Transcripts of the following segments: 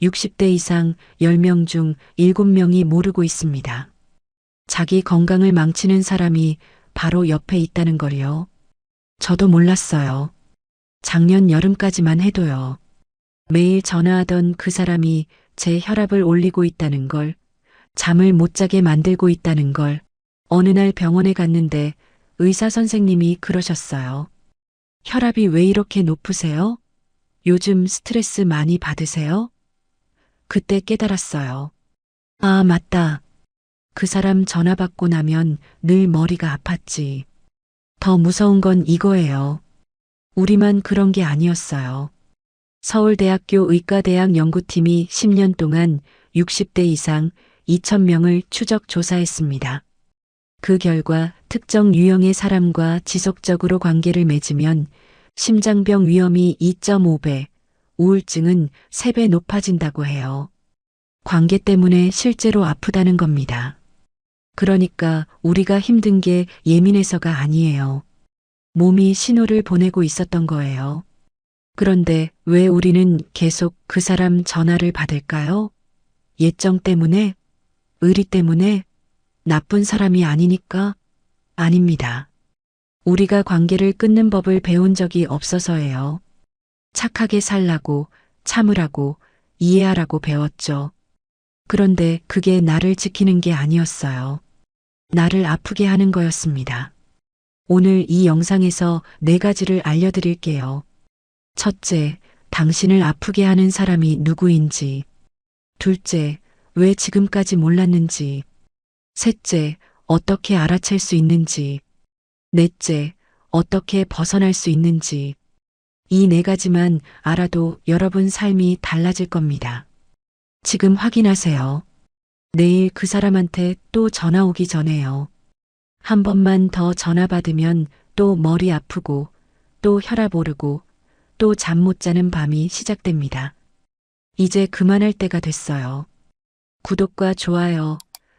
60대 이상 10명 중 7명이 모르고 있습니다. 자기 건강을 망치는 사람이 바로 옆에 있다는 걸요. 저도 몰랐어요. 작년 여름까지만 해도요. 매일 전화하던 그 사람이 제 혈압을 올리고 있다는 걸, 잠을 못 자게 만들고 있다는 걸, 어느 날 병원에 갔는데 의사 선생님이 그러셨어요. 혈압이 왜 이렇게 높으세요? 요즘 스트레스 많이 받으세요? 그때 깨달았어요. 아, 맞다. 그 사람 전화 받고 나면 늘 머리가 아팠지. 더 무서운 건 이거예요. 우리만 그런 게 아니었어요. 서울대학교 의과대학 연구팀이 10년 동안 60대 이상 2,000명을 추적 조사했습니다. 그 결과 특정 유형의 사람과 지속적으로 관계를 맺으면 심장병 위험이 2.5배, 우울증은 3배 높아진다고 해요. 관계 때문에 실제로 아프다는 겁니다. 그러니까 우리가 힘든 게 예민해서가 아니에요. 몸이 신호를 보내고 있었던 거예요. 그런데 왜 우리는 계속 그 사람 전화를 받을까요? 예정 때문에? 의리 때문에? 나쁜 사람이 아니니까? 아닙니다. 우리가 관계를 끊는 법을 배운 적이 없어서예요. 착하게 살라고, 참으라고, 이해하라고 배웠죠. 그런데 그게 나를 지키는 게 아니었어요. 나를 아프게 하는 거였습니다. 오늘 이 영상에서 4가지를 알려드릴게요. 첫째, 당신을 아프게 하는 사람이 누구인지. 둘째, 왜 지금까지 몰랐는지. 셋째, 어떻게 알아챌 수 있는지. 넷째, 어떻게 벗어날 수 있는지. 이 4가지만 알아도 여러분 삶이 달라질 겁니다. 지금 확인하세요. 내일 그 사람한테 또 전화 오기 전에요. 한 번만 더 전화 받으면 또 머리 아프고, 또 혈압 오르고, 또 잠 못 자는 밤이 시작됩니다. 이제 그만할 때가 됐어요. 구독과 좋아요,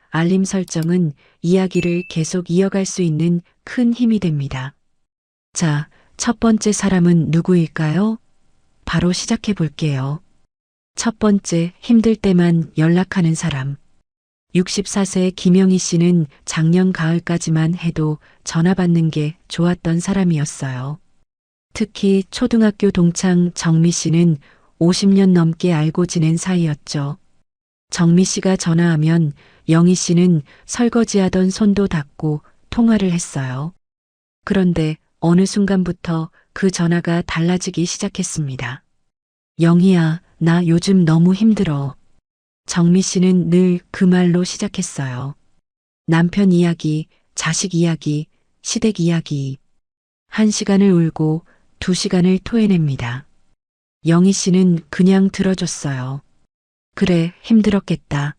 알림 설정은 이야기를 계속 이어갈 수 있는 큰 힘이 됩니다. 자, 첫 번째 사람은 누구일까요? 바로 시작해 볼게요. 첫 번째, 힘들 때만 연락하는 사람. 64세 김영희 씨는 작년 가을까지만 해도 전화 받는 게 좋았던 사람이었어요. 특히 초등학교 동창 정미 씨는 50년 넘게 알고 지낸 사이였죠. 정미 씨가 전화하면 영희 씨는 설거지하던 손도 닦고 통화를 했어요. 그런데 어느 순간부터 그 전화가 달라지기 시작했습니다. 영희야, 나 요즘 너무 힘들어. 정미 씨는 늘 그 말로 시작했어요. 남편 이야기, 자식 이야기, 시댁 이야기. 1시간을 울고 2시간을 토해냅니다. 영희 씨는 그냥 들어줬어요. 그래, 힘들었겠다.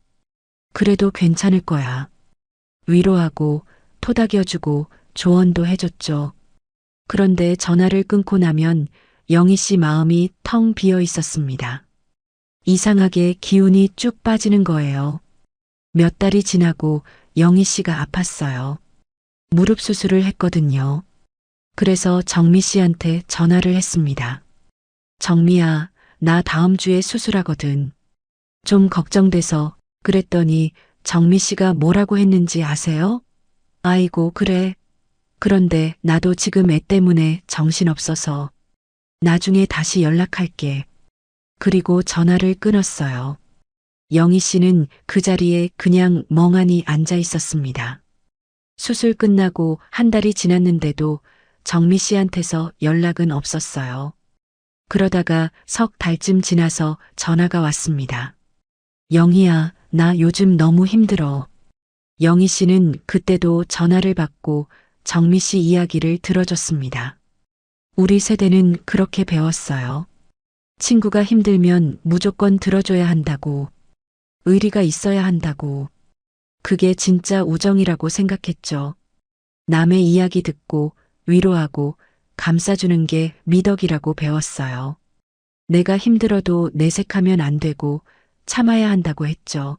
그래도 괜찮을 거야. 위로하고 토닥여주고 조언도 해줬죠. 그런데 전화를 끊고 나면 영희 씨 마음이 텅 비어 있었습니다. 이상하게 기운이 쭉 빠지는 거예요. 몇 달이 지나고 영희 씨가 아팠어요. 무릎 수술을 했거든요. 그래서 정미 씨한테 전화를 했습니다. 정미야, 나 다음 주에 수술하거든. 좀 걱정돼서. 그랬더니 정미 씨가 뭐라고 했는지 아세요? 아이고, 그래. 그런데 나도 지금 애 때문에 정신없어서 나중에 다시 연락할게. 그리고 전화를 끊었어요. 영희 씨는 그 자리에 그냥 멍하니 앉아 있었습니다. 수술 끝나고 1달이 지났는데도 정미 씨한테서 연락은 없었어요. 그러다가 석 달쯤 지나서 전화가 왔습니다. 영희야, 나 요즘 너무 힘들어. 영희 씨는 그때도 전화를 받고 정미 씨 이야기를 들어줬습니다. 우리 세대는 그렇게 배웠어요. 친구가 힘들면 무조건 들어줘야 한다고. 의리가 있어야 한다고. 그게 진짜 우정이라고 생각했죠. 남의 이야기 듣고 위로하고 감싸주는 게 미덕이라고 배웠어요. 내가 힘들어도 내색하면 안 되고 참아야 한다고 했죠.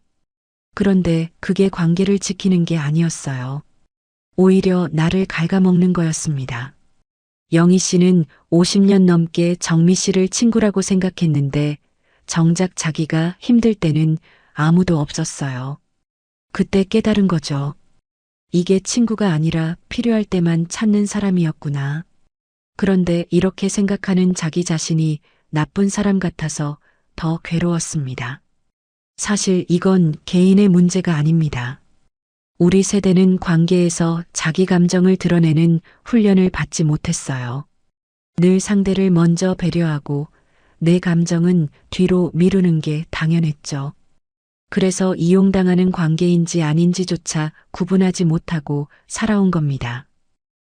그런데 그게 관계를 지키는 게 아니었어요. 오히려 나를 갉아먹는 거였습니다. 영희 씨는 50년 넘게 정미 씨를 친구라고 생각했는데 정작 자기가 힘들 때는 아무도 없었어요. 그때 깨달은 거죠. 이게 친구가 아니라 필요할 때만 찾는 사람이었구나. 그런데 이렇게 생각하는 자기 자신이 나쁜 사람 같아서 더 괴로웠습니다. 사실 이건 개인의 문제가 아닙니다. 우리 세대는 관계에서 자기 감정을 드러내는 훈련을 받지 못했어요. 늘 상대를 먼저 배려하고 내 감정은 뒤로 미루는 게 당연했죠. 그래서 이용당하는 관계인지 아닌지조차 구분하지 못하고 살아온 겁니다.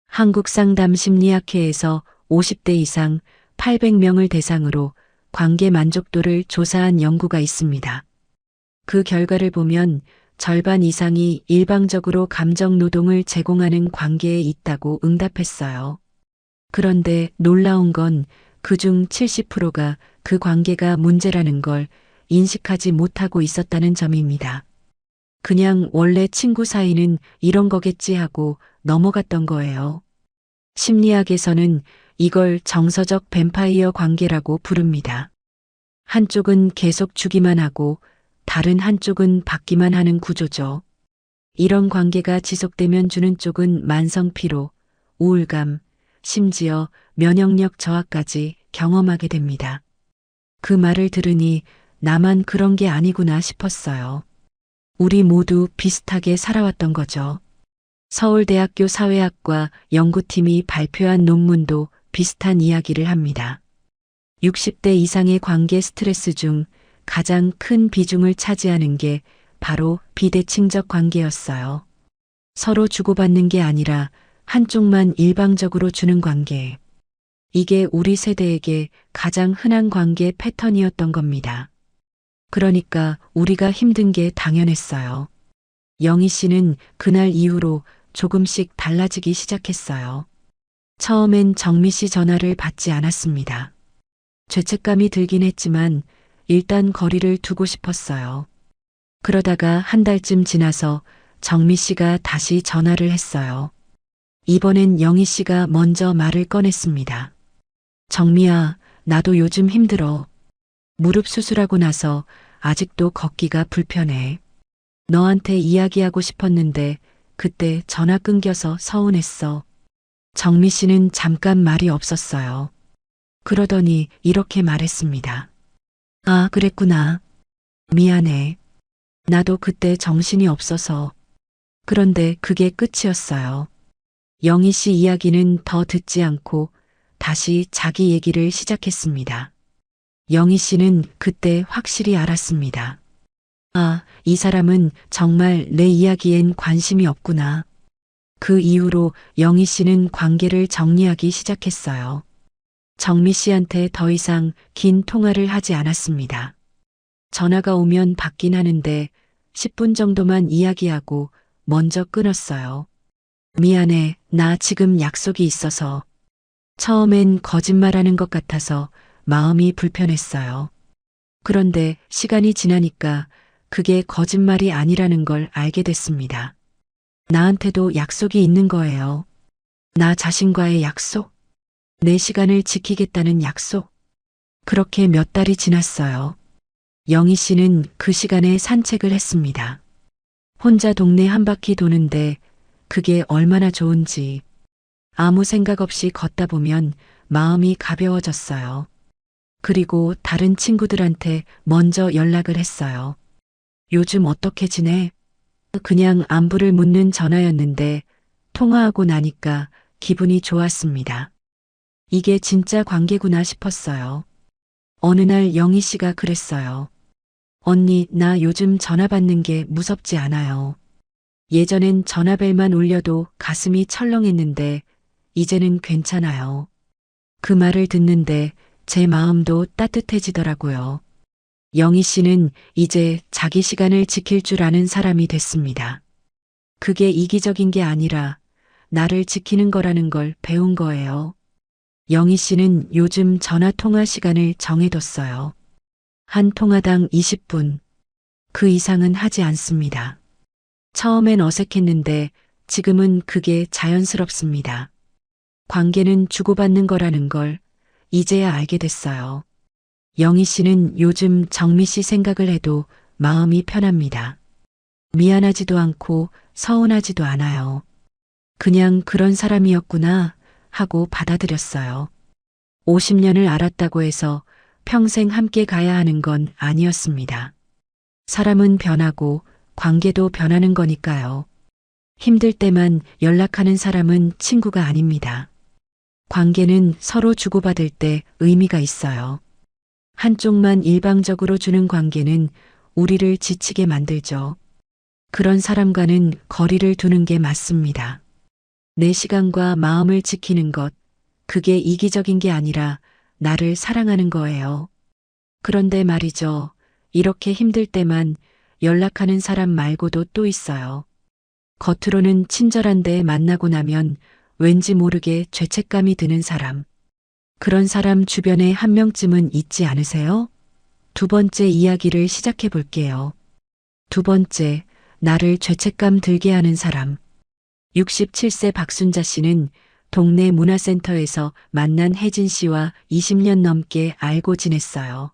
한국상담심리학회에서 50대 이상 800명을 대상으로 관계 만족도를 조사한 연구가 있습니다. 그 결과를 보면 절반 이상이 일방적으로 감정 노동을 제공하는 관계에 있다고 응답했어요. 그런데 놀라운 건 그중 70%가 그 관계가 문제라는 걸 인식하지 못하고 있었다는 점입니다. 그냥 원래 친구 사이는 이런 거겠지 하고 넘어갔던 거예요. 심리학에서는 이걸 정서적 뱀파이어 관계라고 부릅니다. 한쪽은 계속 주기만 하고 다른 한쪽은 받기만 하는 구조죠. 이런 관계가 지속되면 주는 쪽은 만성 피로, 우울감, 심지어 면역력 저하까지 경험하게 됩니다. 그 말을 들으니 나만 그런 게 아니구나 싶었어요. 우리 모두 비슷하게 살아왔던 거죠. 서울대학교 사회학과 연구팀이 발표한 논문도 비슷한 이야기를 합니다. 60대 이상의 관계 스트레스 중 가장 큰 비중을 차지하는 게 바로 비대칭적 관계였어요. 서로 주고받는 게 아니라 한쪽만 일방적으로 주는 관계. 이게 우리 세대에게 가장 흔한 관계 패턴이었던 겁니다. 그러니까 우리가 힘든 게 당연했어요. 영희 씨는 그날 이후로 조금씩 달라지기 시작했어요. 처음엔 정미 씨 전화를 받지 않았습니다. 죄책감이 들긴 했지만 일단 거리를 두고 싶었어요. 그러다가 한 달쯤 지나서 정미 씨가 다시 전화를 했어요. 이번엔 영희 씨가 먼저 말을 꺼냈습니다. 정미야, 나도 요즘 힘들어. 무릎 수술하고 나서 아직도 걷기가 불편해. 너한테 이야기하고 싶었는데 그때 전화 끊겨서 서운했어. 정미 씨는 잠깐 말이 없었어요. 그러더니 이렇게 말했습니다. 아, 그랬구나. 미안해. 나도 그때 정신이 없어서. 그런데 그게 끝이었어요. 영희 씨 이야기는 더 듣지 않고 다시 자기 얘기를 시작했습니다. 영희 씨는 그때 확실히 알았습니다. 아, 이 사람은 정말 내 이야기엔 관심이 없구나. 그 이후로 영희 씨는 관계를 정리하기 시작했어요. 정미 씨한테 더 이상 긴 통화를 하지 않았습니다. 전화가 오면 받긴 하는데 10분 정도만 이야기하고 먼저 끊었어요. 미안해, 나 지금 약속이 있어서. 처음엔 거짓말하는 것 같아서 마음이 불편했어요. 그런데 시간이 지나니까 그게 거짓말이 아니라는 걸 알게 됐습니다. 나한테도 약속이 있는 거예요. 나 자신과의 약속. 내 시간을 지키겠다는 약속. 그렇게 몇 달이 지났어요. 영희 씨는 그 시간에 산책을 했습니다. 혼자 동네 한 바퀴 도는데 그게 얼마나 좋은지. 아무 생각 없이 걷다 보면 마음이 가벼워졌어요. 그리고 다른 친구들한테 먼저 연락을 했어요. 요즘 어떻게 지내? 그냥 안부를 묻는 전화였는데 통화하고 나니까 기분이 좋았습니다. 이게 진짜 관계구나 싶었어요. 어느 날 영희 씨가 그랬어요. 언니, 나 요즘 전화 받는 게 무섭지 않아요. 예전엔 전화벨만 울려도 가슴이 철렁했는데 이제는 괜찮아요. 그 말을 듣는데 제 마음도 따뜻해지더라고요. 영희 씨는 이제 자기 시간을 지킬 줄 아는 사람이 됐습니다. 그게 이기적인 게 아니라 나를 지키는 거라는 걸 배운 거예요. 영희 씨는 요즘 전화 통화 시간을 정해뒀어요. 한 통화당 20분. 그 이상은 하지 않습니다. 처음엔 어색했는데 지금은 그게 자연스럽습니다. 관계는 주고받는 거라는 걸 이제야 알게 됐어요. 영희 씨는 요즘 정미 씨 생각을 해도 마음이 편합니다. 미안하지도 않고 서운하지도 않아요. 그냥 그런 사람이었구나 하고 받아들였어요. 50년을 알았다고 해서 평생 함께 가야 하는 건 아니었습니다. 사람은 변하고 관계도 변하는 거니까요. 힘들 때만 연락하는 사람은 친구가 아닙니다. 관계는 서로 주고받을 때 의미가 있어요. 한쪽만 일방적으로 주는 관계는 우리를 지치게 만들죠. 그런 사람과는 거리를 두는 게 맞습니다. 내 시간과 마음을 지키는 것, 그게 이기적인 게 아니라 나를 사랑하는 거예요. 그런데 말이죠. 이렇게 힘들 때만 연락하는 사람 말고도 또 있어요. 겉으로는 친절한데 만나고 나면 왠지 모르게 죄책감이 드는 사람. 그런 사람 주변에 한 명쯤은 있지 않으세요? 두 번째 이야기를 시작해 볼게요. 두 번째, 나를 죄책감 들게 하는 사람. 67세 박순자 씨는 동네 문화센터에서 만난 혜진 씨와 20년 넘게 알고 지냈어요.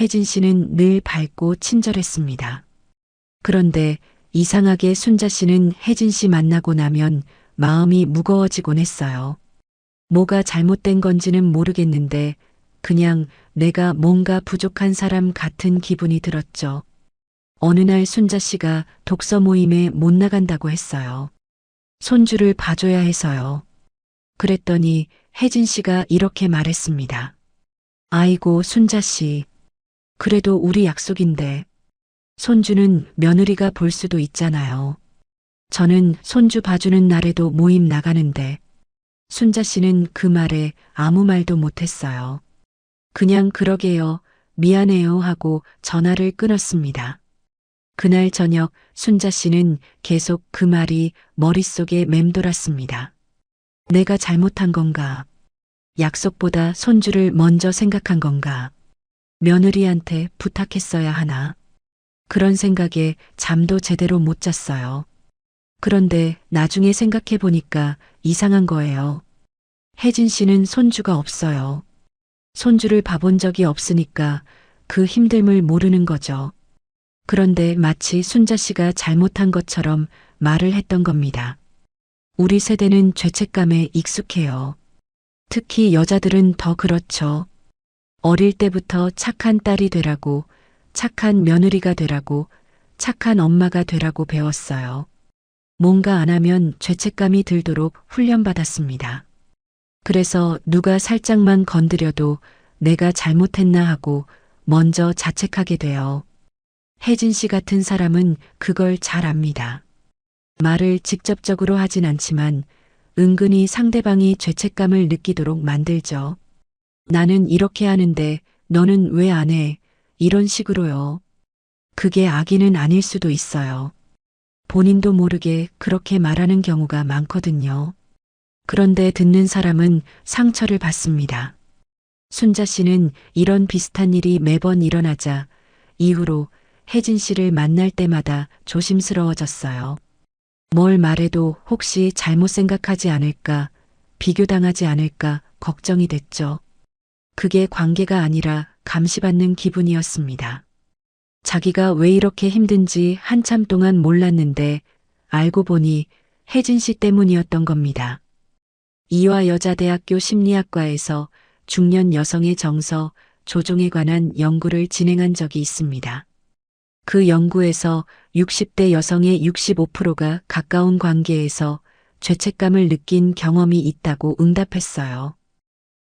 혜진 씨는 늘 밝고 친절했습니다. 그런데 이상하게 순자 씨는 혜진 씨 만나고 나면 마음이 무거워지곤 했어요. 뭐가 잘못된 건지는 모르겠는데 그냥 내가 뭔가 부족한 사람 같은 기분이 들었죠. 어느 날 순자 씨가 독서 모임에 못 나간다고 했어요. 손주를 봐줘야 해서요. 그랬더니 혜진 씨가 이렇게 말했습니다. 아이고 순자 씨, 그래도 우리 약속인데 손주는 며느리가 볼 수도 있잖아요. 저는 손주 봐주는 날에도 모임 나가는데 순자 씨는 그 말에 아무 말도 못했어요. 그냥 그러게요, 미안해요 하고 전화를 끊었습니다. 그날 저녁 순자 씨는 계속 그 말이 머릿속에 맴돌았습니다. 내가 잘못한 건가? 약속보다 손주를 먼저 생각한 건가? 며느리한테 부탁했어야 하나? 그런 생각에 잠도 제대로 못 잤어요. 그런데 나중에 생각해 보니까 이상한 거예요. 혜진 씨는 손주가 없어요. 손주를 봐본 적이 없으니까 그 힘듦을 모르는 거죠. 그런데 마치 순자 씨가 잘못한 것처럼 말을 했던 겁니다. 우리 세대는 죄책감에 익숙해요. 특히 여자들은 더 그렇죠. 어릴 때부터 착한 딸이 되라고, 착한 며느리가 되라고, 착한 엄마가 되라고 배웠어요. 뭔가 안 하면 죄책감이 들도록 훈련받았습니다. 그래서 누가 살짝만 건드려도 내가 잘못했나 하고 먼저 자책하게 돼요. 혜진 씨 같은 사람은 그걸 잘 압니다. 말을 직접적으로 하진 않지만 은근히 상대방이 죄책감을 느끼도록 만들죠. 나는 이렇게 하는데 너는 왜 안 해? 이런 식으로요. 그게 악의는 아닐 수도 있어요. 본인도 모르게 그렇게 말하는 경우가 많거든요. 그런데 듣는 사람은 상처를 받습니다. 순자 씨는 이런 비슷한 일이 매번 일어나자 이후로 혜진 씨를 만날 때마다 조심스러워졌어요. 뭘 말해도 혹시 잘못 생각하지 않을까, 비교당하지 않을까 걱정이 됐죠. 그게 관계가 아니라 감시받는 기분이었습니다. 자기가 왜 이렇게 힘든지 한참 동안 몰랐는데 알고 보니 혜진 씨 때문이었던 겁니다. 이화여자대학교 심리학과에서 중년 여성의 정서, 조종에 관한 연구를 진행한 적이 있습니다. 그 연구에서 60대 여성의 65%가 가까운 관계에서 죄책감을 느낀 경험이 있다고 응답했어요.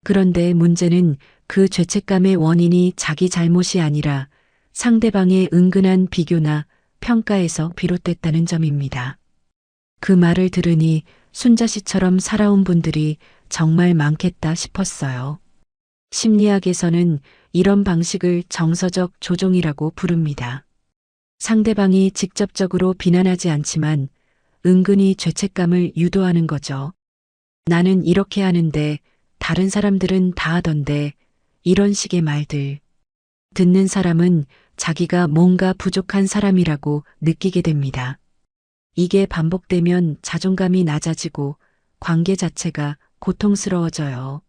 그런데 문제는 그 죄책감의 원인이 자기 잘못이 아니라 상대방의 은근한 비교나 평가에서 비롯됐다는 점입니다. 그 말을 들으니 순자 씨처럼 살아온 분들이 정말 많겠다 싶었어요. 심리학에서는 이런 방식을 정서적 조종이라고 부릅니다. 상대방이 직접적으로 비난하지 않지만 은근히 죄책감을 유도하는 거죠. 나는 이렇게 하는데 다른 사람들은 다 하던데 이런 식의 말들. 듣는 사람은 자기가 뭔가 부족한 사람이라고 느끼게 됩니다. 이게 반복되면 자존감이 낮아지고 관계 자체가 고통스러워져요.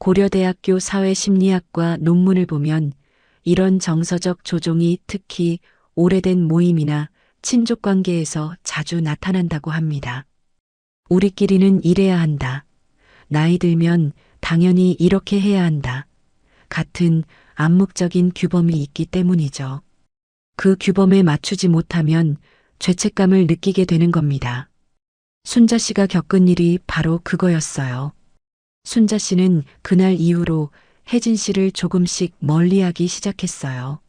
고려대학교 사회심리학과 논문을 보면 이런 정서적 조종이 특히 오래된 모임이나 친족 관계에서 자주 나타난다고 합니다. 우리끼리는 이래야 한다. 나이 들면 당연히 이렇게 해야 한다. 같은 암묵적인 규범이 있기 때문이죠. 그 규범에 맞추지 못하면 죄책감을 느끼게 되는 겁니다. 순자 씨가 겪은 일이 바로 그거였어요. 순자 씨는 그날 이후로 혜진 씨를 조금씩 멀리하기 시작했어요.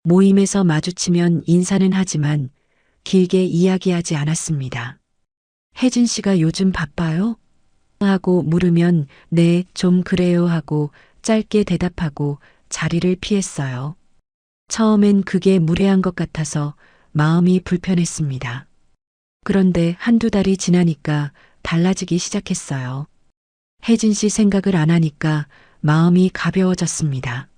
모임에서 마주치면 인사는 하지만 길게 이야기하지 않았습니다. 혜진 씨가 요즘 바빠요? 하고 물으면 네, 좀 그래요 하고 짧게 대답하고 자리를 피했어요. 처음엔 그게 무례한 것 같아서 마음이 불편했습니다. 그런데 한두 달이 지나니까 달라지기 시작했어요. 혜진 씨 생각을 안 하니까 마음이 가벼워졌습니다.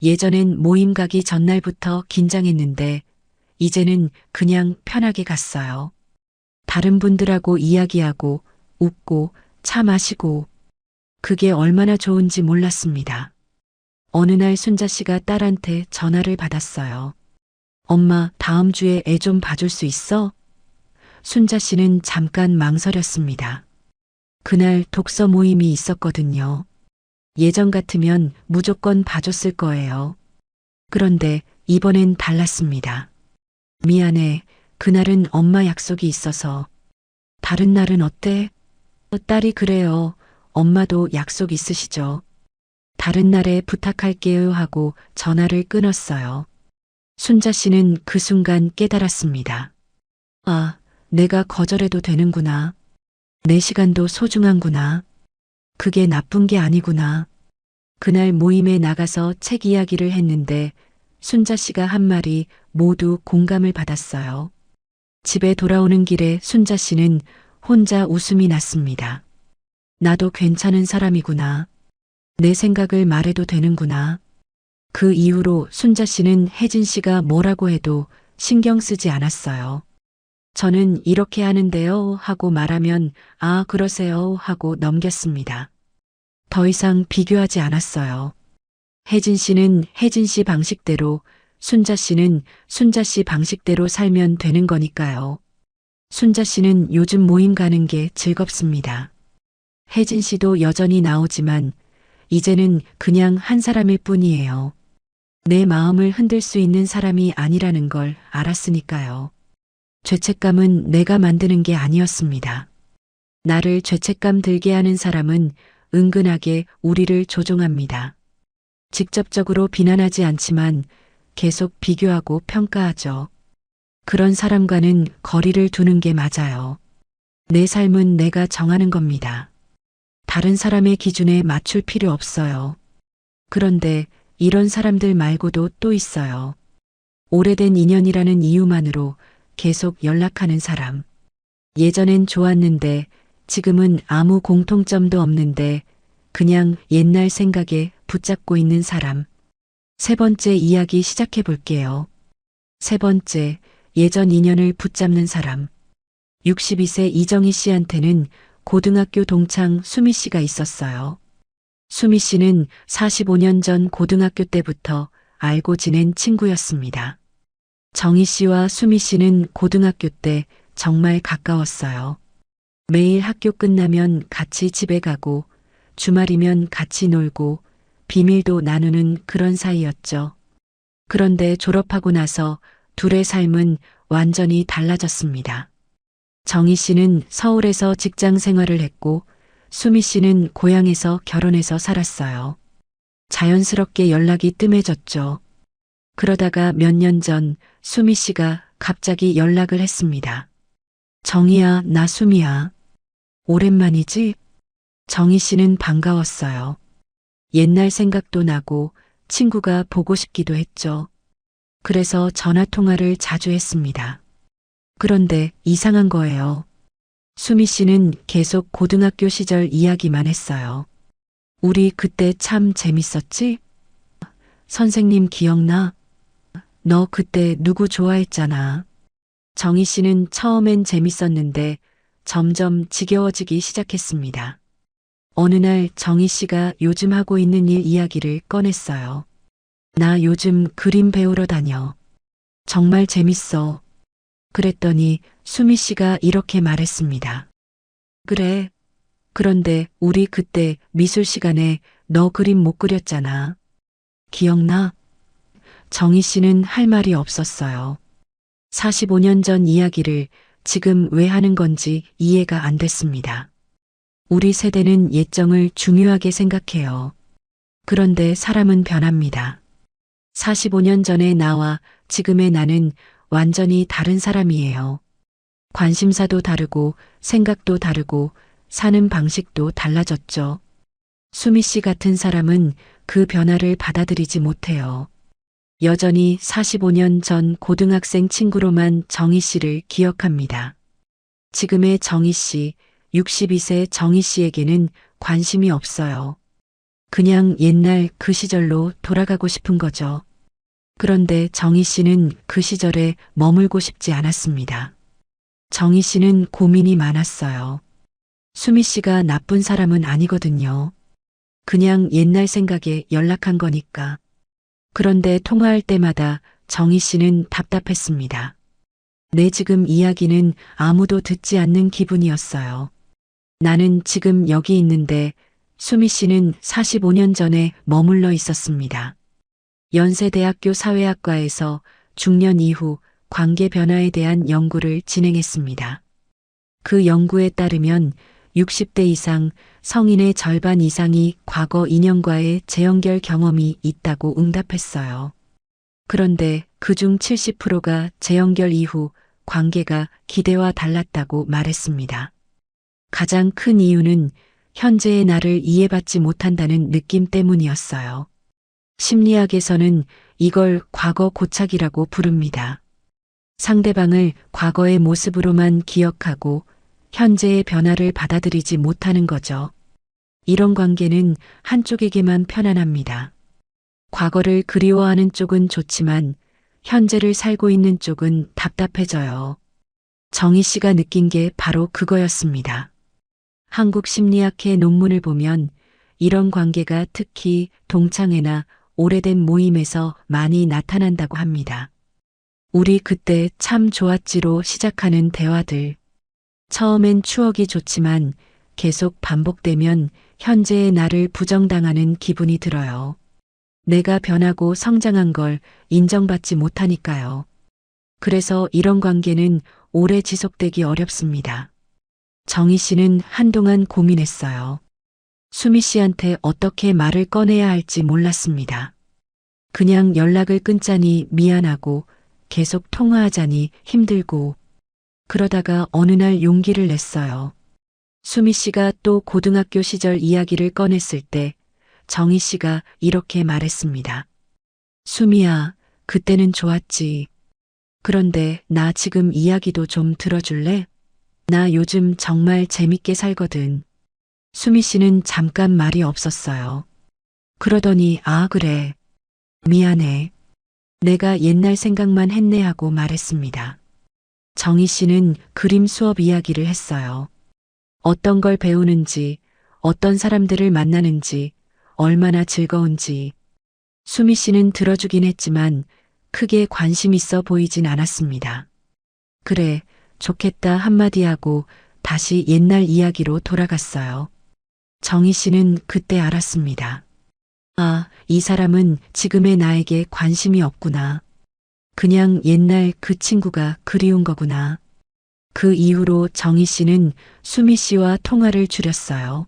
예전엔 모임 가기 전날부터 긴장했는데 이제는 그냥 편하게 갔어요. 다른 분들하고 이야기하고 웃고 차 마시고 그게 얼마나 좋은지 몰랐습니다. 어느 날 순자 씨가 딸한테 전화를 받았어요. 엄마, 다음 주에 애 좀 봐줄 수 있어? 순자 씨는 잠깐 망설였습니다. 그날 독서 모임이 있었거든요. 예전 같으면 무조건 봐줬을 거예요. 그런데 이번엔 달랐습니다. 미안해. 그날은 엄마 약속이 있어서. 다른 날은 어때? 딸이 그래요. 엄마도 약속 있으시죠? 다른 날에 부탁할게요 하고 전화를 끊었어요. 순자 씨는 그 순간 깨달았습니다. 아, 내가 거절해도 되는구나. 내 시간도 소중한구나. 그게 나쁜 게 아니구나. 그날 모임에 나가서 책 이야기를 했는데 순자 씨가 한 말이 모두 공감을 받았어요. 집에 돌아오는 길에 순자 씨는 혼자 웃음이 났습니다. 나도 괜찮은 사람이구나. 내 생각을 말해도 되는구나. 그 이후로 순자 씨는 혜진 씨가 뭐라고 해도 신경 쓰지 않았어요. 저는 이렇게 하는데요 하고 말하면 아, 그러세요 하고 넘겼습니다. 더 이상 비교하지 않았어요. 혜진 씨는 혜진 씨 방식대로, 순자 씨는 순자 씨 방식대로 살면 되는 거니까요. 순자 씨는 요즘 모임 가는 게 즐겁습니다. 혜진 씨도 여전히 나오지만 이제는 그냥 한 사람일 뿐이에요. 내 마음을 흔들 수 있는 사람이 아니라는 걸 알았으니까요. 죄책감은 내가 만드는 게 아니었습니다. 나를 죄책감 들게 하는 사람은 은근하게 우리를 조종합니다. 직접적으로 비난하지 않지만 계속 비교하고 평가하죠. 그런 사람과는 거리를 두는 게 맞아요. 내 삶은 내가 정하는 겁니다. 다른 사람의 기준에 맞출 필요 없어요. 그런데 이런 사람들 말고도 또 있어요. 오래된 인연이라는 이유만으로 계속 연락하는 사람. 예전엔 좋았는데 지금은 아무 공통점도 없는데 그냥 옛날 생각에 붙잡고 있는 사람. 세 번째 이야기 시작해 볼게요. 세 번째, 예전 인연을 붙잡는 사람. 62세 이정희 씨한테는 고등학교 동창 수미 씨가 있었어요. 수미 씨는 45년 전 고등학교 때부터 알고 지낸 친구였습니다. 정희 씨와 수미 씨는 고등학교 때 정말 가까웠어요. 매일 학교 끝나면 같이 집에 가고 주말이면 같이 놀고 비밀도 나누는 그런 사이였죠. 그런데 졸업하고 나서 둘의 삶은 완전히 달라졌습니다. 정희 씨는 서울에서 직장 생활을 했고 수미 씨는 고향에서 결혼해서 살았어요. 자연스럽게 연락이 뜸해졌죠. 그러다가 몇 년 전 수미 씨가 갑자기 연락을 했습니다. 정희야, 나 수미야. 오랜만이지? 정희 씨는 반가웠어요. 옛날 생각도 나고 친구가 보고 싶기도 했죠. 그래서 전화 통화를 자주 했습니다. 그런데 이상한 거예요. 수미 씨는 계속 고등학교 시절 이야기만 했어요. 우리 그때 참 재밌었지? 선생님 기억나? 너 그때 누구 좋아했잖아. 정희 씨는 처음엔 재밌었는데 점점 지겨워지기 시작했습니다. 어느 날 정희 씨가 요즘 하고 있는 일 이야기를 꺼냈어요. 나 요즘 그림 배우러 다녀. 정말 재밌어. 그랬더니 수미 씨가 이렇게 말했습니다. 그래. 그런데 우리 그때 미술 시간에 너 그림 못 그렸잖아. 기억나? 정희 씨는 할 말이 없었어요. 45년 전 이야기를 지금 왜 하는 건지 이해가 안 됐습니다. 우리 세대는 예정을 중요하게 생각해요. 그런데 사람은 변합니다. 45년 전의 나와 지금의 나는 완전히 다른 사람이에요. 관심사도 다르고 생각도 다르고 사는 방식도 달라졌죠. 수미 씨 같은 사람은 그 변화를 받아들이지 못해요. 여전히 45년 전 고등학생 친구로만 정희 씨를 기억합니다. 지금의 정희 씨, 62세 정희 씨에게는 관심이 없어요. 그냥 옛날 그 시절로 돌아가고 싶은 거죠. 그런데 정희 씨는 그 시절에 머물고 싶지 않았습니다. 정희 씨는 고민이 많았어요. 수미 씨가 나쁜 사람은 아니거든요. 그냥 옛날 생각에 연락한 거니까. 그런데 통화할 때마다 정희 씨는 답답했습니다. 내 지금 이야기는 아무도 듣지 않는 기분이었어요. 나는 지금 여기 있는데 수미 씨는 45년 전에 머물러 있었습니다. 연세대학교 사회학과에서 중년 이후 관계 변화에 대한 연구를 진행했습니다. 그 연구에 따르면 60대 이상 성인의 절반 이상이 과거 인연과의 재연결 경험이 있다고 응답했어요. 그런데 그중 70%가 재연결 이후 관계가 기대와 달랐다고 말했습니다. 가장 큰 이유는 현재의 나를 이해받지 못한다는 느낌 때문이었어요. 심리학에서는 이걸 과거 고착이라고 부릅니다. 상대방을 과거의 모습으로만 기억하고 현재의 변화를 받아들이지 못하는 거죠. 이런 관계는 한쪽에게만 편안합니다. 과거를 그리워하는 쪽은 좋지만 현재를 살고 있는 쪽은 답답해져요. 정희 씨가 느낀 게 바로 그거였습니다. 한국심리학회 논문을 보면 이런 관계가 특히 동창회나 오래된 모임에서 많이 나타난다고 합니다. 우리 그때 참 좋았지로 시작하는 대화들. 처음엔 추억이 좋지만 계속 반복되면 현재의 나를 부정당하는 기분이 들어요. 내가 변하고 성장한 걸 인정받지 못하니까요. 그래서 이런 관계는 오래 지속되기 어렵습니다. 정희 씨는 한동안 고민했어요. 수미 씨한테 어떻게 말을 꺼내야 할지 몰랐습니다. 그냥 연락을 끊자니 미안하고 계속 통화하자니 힘들고 그러다가 어느 날 용기를 냈어요. 수미 씨가 또 고등학교 시절 이야기를 꺼냈을 때 정희 씨가 이렇게 말했습니다. 수미야, 그때는 좋았지. 그런데 나 지금 이야기도 좀 들어줄래? 나 요즘 정말 재밌게 살거든. 수미 씨는 잠깐 말이 없었어요. 그러더니 아 그래. 미안해. 내가 옛날 생각만 했네 하고 말했습니다. 정희 씨는 그림 수업 이야기를 했어요. 어떤 걸 배우는지, 어떤 사람들을 만나는지, 얼마나 즐거운지. 수미 씨는 들어주긴 했지만 크게 관심 있어 보이진 않았습니다. 그래, 좋겠다 한마디 하고 다시 옛날 이야기로 돌아갔어요. 정희 씨는 그때 알았습니다. 아, 이 사람은 지금의 나에게 관심이 없구나. 그냥 옛날 그 친구가 그리운 거구나. 그 이후로 정희 씨는 수미 씨와 통화를 줄였어요.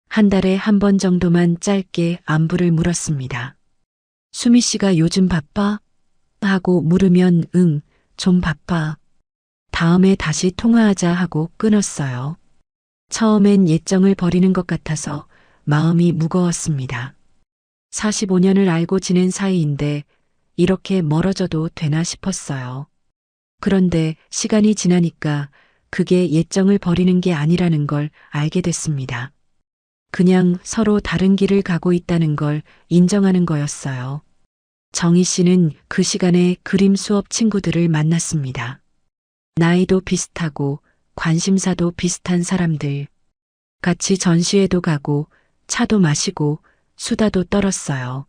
한 달에 한 번 정도만 짧게 안부를 물었습니다. 수미 씨가 요즘 바빠? 하고 물으면 응, 좀 바빠. 다음에 다시 통화하자 하고 끊었어요. 처음엔 예정을 버리는 것 같아서 마음이 무거웠습니다. 45년을 알고 지낸 사이인데 이렇게 멀어져도 되나 싶었어요. 그런데 시간이 지나니까 그게 예정을 버리는 게 아니라는 걸 알게 됐습니다. 그냥 서로 다른 길을 가고 있다는 걸 인정하는 거였어요. 정희 씨는 그 시간에 그림 수업 친구들을 만났습니다. 나이도 비슷하고 관심사도 비슷한 사람들. 같이 전시회도 가고 차도 마시고 수다도 떨었어요.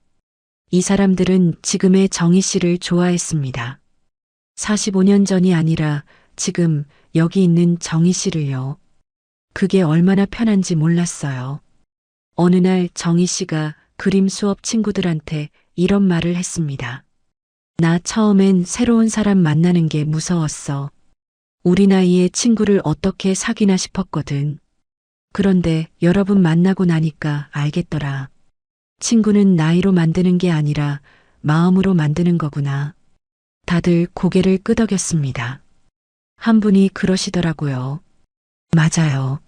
이 사람들은 지금의 정희 씨를 좋아했습니다. 45년 전이 아니라 지금 여기 있는 정희 씨를요. 그게 얼마나 편한지 몰랐어요. 어느 날 정희 씨가 그림 수업 친구들한테 이런 말을 했습니다. 나 처음엔 새로운 사람 만나는 게 무서웠어. 우리 나이에 친구를 어떻게 사귀나 싶었거든. 그런데 여러분 만나고 나니까 알겠더라. 친구는 나이로 만드는 게 아니라 마음으로 만드는 거구나. 다들 고개를 끄덕였습니다. 한 분이 그러시더라고요. 맞아요.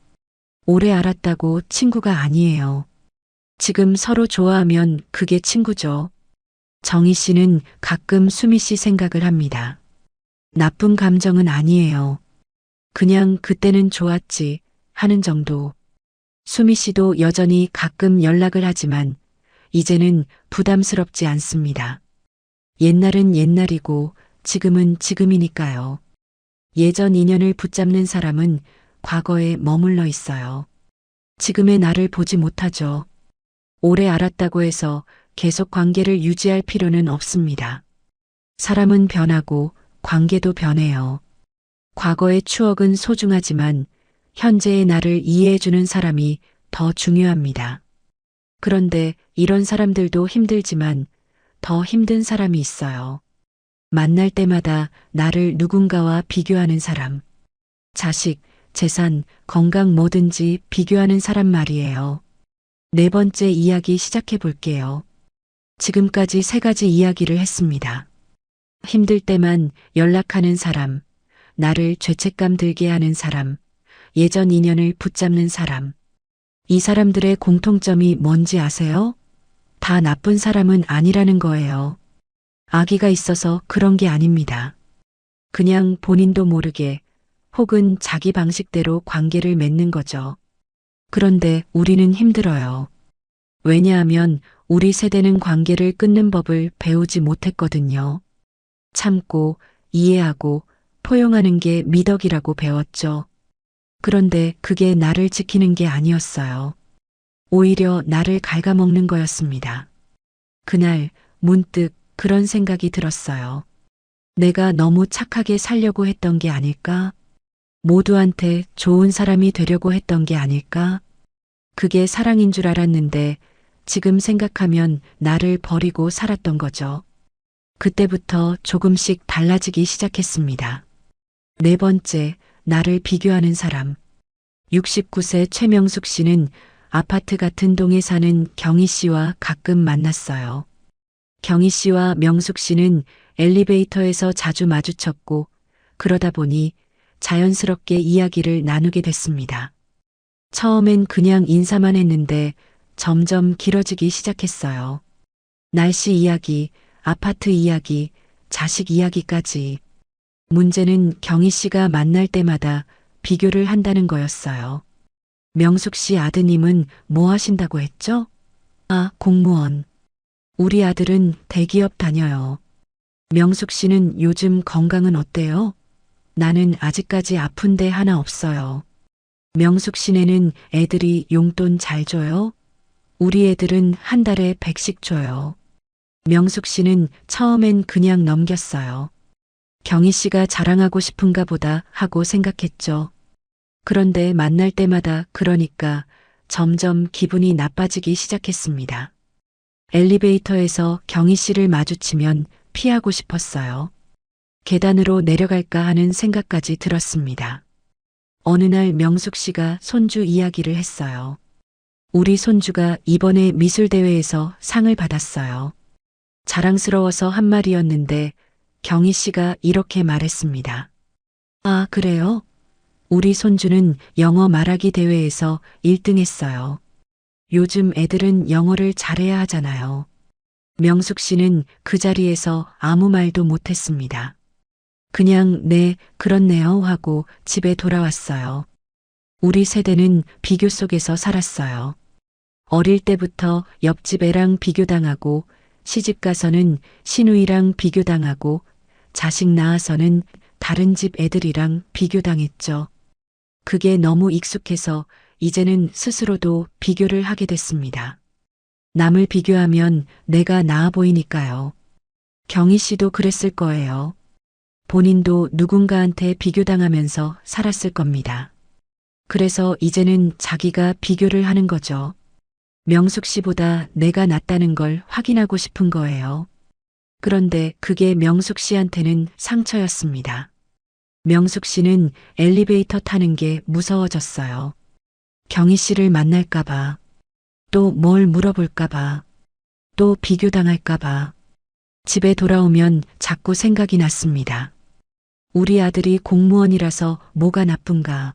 오래 알았다고 친구가 아니에요. 지금 서로 좋아하면 그게 친구죠. 정희 씨는 가끔 수미 씨 생각을 합니다. 나쁜 감정은 아니에요. 그냥 그때는 좋았지 하는 정도. 수미 씨도 여전히 가끔 연락을 하지만 이제는 부담스럽지 않습니다. 옛날은 옛날이고 지금은 지금이니까요. 예전 인연을 붙잡는 사람은 과거에 머물러 있어요. 지금의 나를 보지 못하죠. 오래 알았다고 해서 계속 관계를 유지할 필요는 없습니다. 사람은 변하고 관계도 변해요. 과거의 추억은 소중하지만 현재의 나를 이해해주는 사람이 더 중요합니다. 그런데 이런 사람들도 힘들지만 더 힘든 사람이 있어요. 만날 때마다 나를 누군가와 비교하는 사람. 자식, 재산, 건강 뭐든지 비교하는 사람 말이에요. 네 번째 이야기 시작해 볼게요. 지금까지 세 가지 이야기를 했습니다. 힘들 때만 연락하는 사람, 나를 죄책감 들게 하는 사람, 예전 인연을 붙잡는 사람. 이 사람들의 공통점이 뭔지 아세요? 다 나쁜 사람은 아니라는 거예요. 악의가 있어서 그런 게 아닙니다. 그냥 본인도 모르게 혹은 자기 방식대로 관계를 맺는 거죠. 그런데 우리는 힘들어요. 왜냐하면 우리 세대는 관계를 끊는 법을 배우지 못했거든요. 참고, 이해하고, 포용하는 게 미덕이라고 배웠죠. 그런데 그게 나를 지키는 게 아니었어요. 오히려 나를 갉아먹는 거였습니다. 그날 문득 그런 생각이 들었어요. 내가 너무 착하게 살려고 했던 게 아닐까? 모두한테 좋은 사람이 되려고 했던 게 아닐까? 그게 사랑인 줄 알았는데 지금 생각하면 나를 버리고 살았던 거죠. 그때부터 조금씩 달라지기 시작했습니다. 네 번째, 나를 비교하는 사람. 69세 최명숙 씨는 아파트 같은 동에 사는 경희 씨와 가끔 만났어요. 경희 씨와 명숙 씨는 엘리베이터에서 자주 마주쳤고 그러다 보니 자연스럽게 이야기를 나누게 됐습니다. 처음엔 그냥 인사만 했는데 점점 길어지기 시작했어요. 날씨 이야기, 아파트 이야기, 자식 이야기까지. 문제는 경희 씨가 만날 때마다 비교를 한다는 거였어요. 명숙 씨 아드님은 뭐 하신다고 했죠? 아, 공무원. 우리 아들은 대기업 다녀요. 명숙 씨는 요즘 건강은 어때요? 나는 아직까지 아픈 데 하나 없어요. 명숙 씨네는 애들이 용돈 잘 줘요? 우리 애들은 한 달에 100씩 줘요. 명숙 씨는 처음엔 그냥 넘겼어요. 경희 씨가 자랑하고 싶은가 보다 하고 생각했죠. 그런데 만날 때마다 그러니까 점점 기분이 나빠지기 시작했습니다. 엘리베이터에서 경희 씨를 마주치면 피하고 싶었어요. 계단으로 내려갈까 하는 생각까지 들었습니다. 어느 날 명숙 씨가 손주 이야기를 했어요. 우리 손주가 이번에 미술대회에서 상을 받았어요. 자랑스러워서 한 말이었는데 경희 씨가 이렇게 말했습니다. 아, 그래요? 우리 손주는 영어 말하기 대회에서 1등 했어요. 요즘 애들은 영어를 잘해야 하잖아요. 명숙 씨는 그 자리에서 아무 말도 못했습니다. 그냥 네, 그렇네요 하고 집에 돌아왔어요. 우리 세대는 비교 속에서 살았어요. 어릴 때부터 옆집 애랑 비교당하고 시집 가서는 시누이랑 비교당하고 자식 낳아서는 다른 집 애들이랑 비교당했죠. 그게 너무 익숙해서 이제는 스스로도 비교를 하게 됐습니다. 남을 비교하면 내가 나아 보이니까요. 경희 씨도 그랬을 거예요. 본인도 누군가한테 비교당하면서 살았을 겁니다. 그래서 이제는 자기가 비교를 하는 거죠. 명숙 씨보다 내가 낫다는 걸 확인하고 싶은 거예요. 그런데 그게 명숙 씨한테는 상처였습니다. 명숙 씨는 엘리베이터 타는 게 무서워졌어요. 경희 씨를 만날까봐, 또 뭘 물어볼까봐, 또 비교당할까봐. 집에 돌아오면 자꾸 생각이 났습니다. 우리 아들이 공무원이라서 뭐가 나쁜가?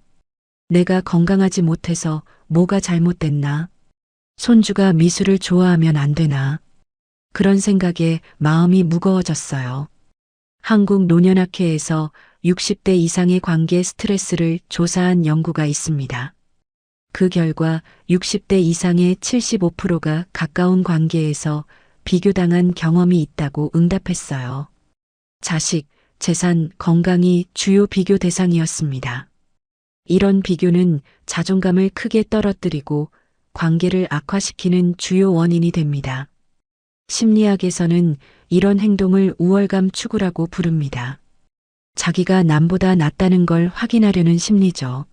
내가 건강하지 못해서 뭐가 잘못됐나? 손주가 미술을 좋아하면 안 되나? 그런 생각에 마음이 무거워졌어요. 한국노년학회에서 60대 이상의 관계 스트레스를 조사한 연구가 있습니다. 그 결과 60대 이상의 75%가 가까운 관계에서 비교당한 경험이 있다고 응답했어요. 자식, 재산, 건강이 주요 비교 대상이었습니다. 이런 비교는 자존감을 크게 떨어뜨리고 관계를 악화시키는 주요 원인이 됩니다. 심리학에서는 이런 행동을 우월감 추구라고 부릅니다. 자기가 남보다 낫다는 걸 확인하려는 심리죠.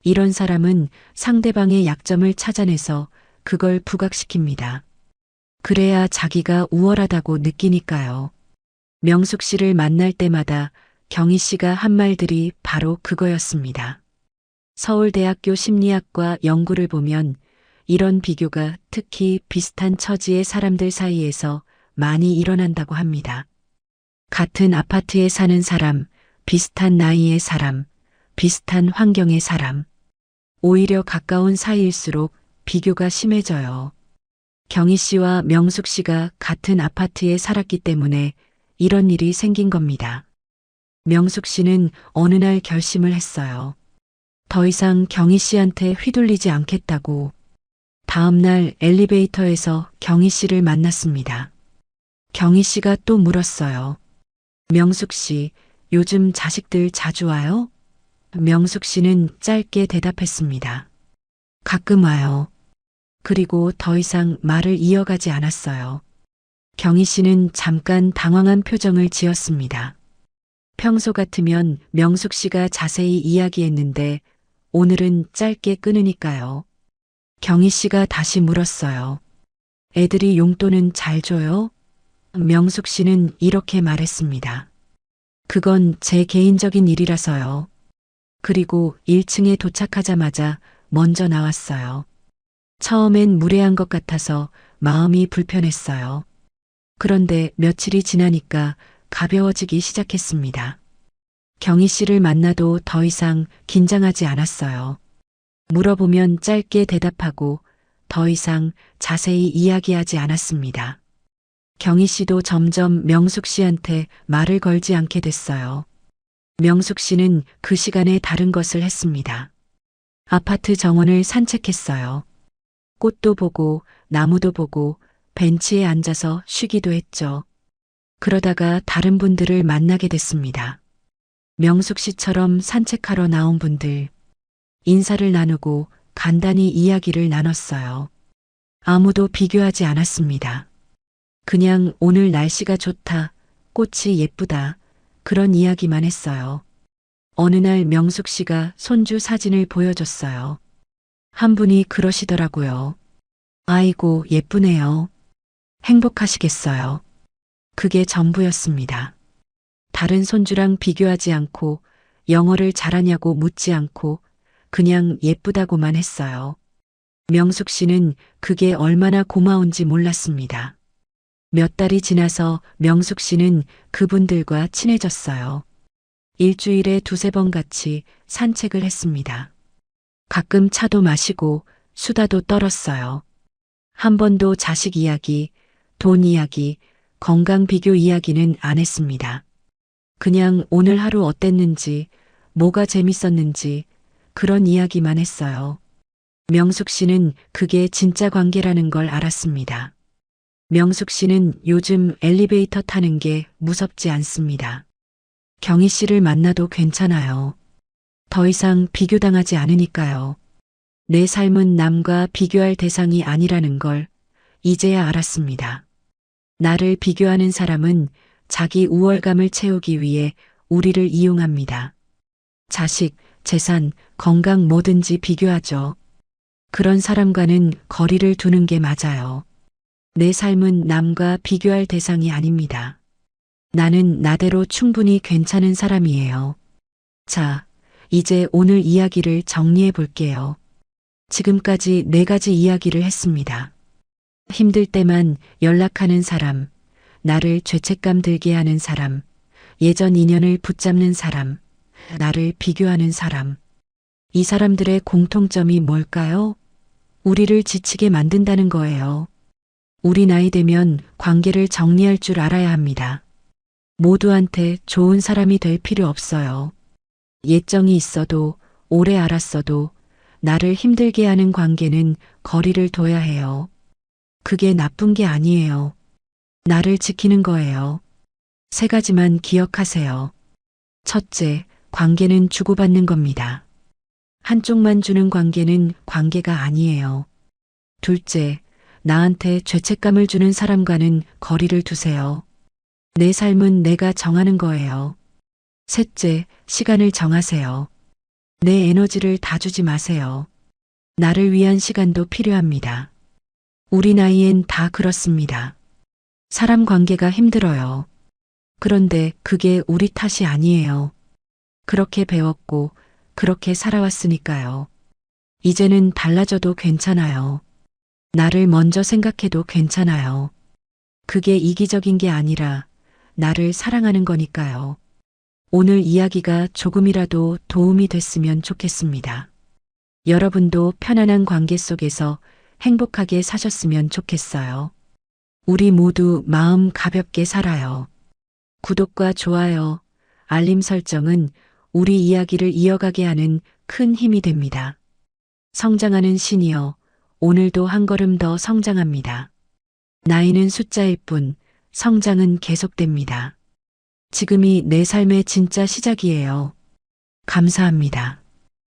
이런 사람은 상대방의 약점을 찾아내서 그걸 부각시킵니다. 그래야 자기가 우월하다고 느끼니까요. 명숙 씨를 만날 때마다 경희 씨가 한 말들이 바로 그거였습니다. 서울대학교 심리학과 연구를 보면 이런 비교가 특히 비슷한 처지의 사람들 사이에서 많이 일어난다고 합니다. 같은 아파트에 사는 사람, 비슷한 나이의 사람, 비슷한 환경의 사람. 오히려 가까운 사이일수록 비교가 심해져요. 경희 씨와 명숙 씨가 같은 아파트에 살았기 때문에 이런 일이 생긴 겁니다. 명숙 씨는 어느 날 결심을 했어요. 더 이상 경희 씨한테 휘둘리지 않겠다고. 다음 날 엘리베이터에서 경희 씨를 만났습니다. 경희 씨가 또 물었어요. 명숙 씨, 요즘 자식들 자주 와요? 명숙 씨는 짧게 대답했습니다. 가끔 와요. 그리고 더 이상 말을 이어가지 않았어요. 경희 씨는 잠깐 당황한 표정을 지었습니다. 평소 같으면 명숙 씨가 자세히 이야기했는데 오늘은 짧게 끊으니까요. 경희 씨가 다시 물었어요. 애들이 용돈은 잘 줘요? 명숙 씨는 이렇게 말했습니다. 그건 제 개인적인 일이라서요. 그리고 1층에 도착하자마자 먼저 나왔어요. 처음엔 무례한 것 같아서 마음이 불편했어요. 그런데 며칠이 지나니까 가벼워지기 시작했습니다. 경희 씨를 만나도 더 이상 긴장하지 않았어요. 물어보면 짧게 대답하고 더 이상 자세히 이야기하지 않았습니다. 경희 씨도 점점 명숙 씨한테 말을 걸지 않게 됐어요. 명숙 씨는 그 시간에 다른 것을 했습니다. 아파트 정원을 산책했어요. 꽃도 보고 나무도 보고 벤치에 앉아서 쉬기도 했죠. 그러다가 다른 분들을 만나게 됐습니다. 명숙 씨처럼 산책하러 나온 분들. 인사를 나누고 간단히 이야기를 나눴어요. 아무도 비교하지 않았습니다. 그냥 오늘 날씨가 좋다, 꽃이 예쁘다, 그런 이야기만 했어요. 어느 날 명숙 씨가 손주 사진을 보여줬어요. 한 분이 그러시더라고요. 아이고, 예쁘네요. 행복하시겠어요. 그게 전부였습니다. 다른 손주랑 비교하지 않고 영어를 잘하냐고 묻지 않고 그냥 예쁘다고만 했어요. 명숙 씨는 그게 얼마나 고마운지 몰랐습니다. 몇 달이 지나서 명숙 씨는 그분들과 친해졌어요. 일주일에 두세 번 같이 산책을 했습니다. 가끔 차도 마시고 수다도 떨었어요. 한 번도 자식 이야기, 돈 이야기, 건강 비교 이야기는 안 했습니다. 그냥 오늘 하루 어땠는지, 뭐가 재밌었는지 그런 이야기만 했어요. 명숙 씨는 그게 진짜 관계라는 걸 알았습니다. 명숙 씨는 요즘 엘리베이터 타는 게 무섭지 않습니다. 경희 씨를 만나도 괜찮아요. 더 이상 비교당하지 않으니까요. 내 삶은 남과 비교할 대상이 아니라는 걸 이제야 알았습니다. 나를 비교하는 사람은 자기 우월감을 채우기 위해 우리를 이용합니다. 자식, 재산, 건강 뭐든지 비교하죠. 그런 사람과는 거리를 두는 게 맞아요. 내 삶은 남과 비교할 대상이 아닙니다. 나는 나대로 충분히 괜찮은 사람이에요. 자, 이제 오늘 이야기를 정리해 볼게요. 지금까지 4가지 이야기를 했습니다. 힘들 때만 연락하는 사람, 나를 죄책감 들게 하는 사람, 예전 인연을 붙잡는 사람, 나를 비교하는 사람. 이 사람들의 공통점이 뭘까요? 우리를 지치게 만든다는 거예요. 우리 나이 되면 관계를 정리할 줄 알아야 합니다. 모두한테 좋은 사람이 될 필요 없어요. 예정이 있어도 오래 알았어도 나를 힘들게 하는 관계는 거리를 둬야 해요. 그게 나쁜 게 아니에요. 나를 지키는 거예요. 3가지만 기억하세요. 첫째, 관계는 주고받는 겁니다. 한쪽만 주는 관계는 관계가 아니에요. 둘째, 나한테 죄책감을 주는 사람과는 거리를 두세요. 내 삶은 내가 정하는 거예요. 셋째, 시간을 정하세요. 내 에너지를 다 주지 마세요. 나를 위한 시간도 필요합니다. 우리 나이엔 다 그렇습니다. 사람 관계가 힘들어요. 그런데 그게 우리 탓이 아니에요. 그렇게 배웠고 그렇게 살아왔으니까요. 이제는 달라져도 괜찮아요. 나를 먼저 생각해도 괜찮아요. 그게 이기적인 게 아니라 나를 사랑하는 거니까요. 오늘 이야기가 조금이라도 도움이 됐으면 좋겠습니다. 여러분도 편안한 관계 속에서 행복하게 사셨으면 좋겠어요. 우리 모두 마음 가볍게 살아요. 구독과 좋아요, 알림 설정은 우리 이야기를 이어가게 하는 큰 힘이 됩니다. 성장하는 시니어, 오늘도 한 걸음 더 성장합니다. 나이는 숫자일 뿐, 성장은 계속됩니다. 지금이 내 삶의 진짜 시작이에요. 감사합니다.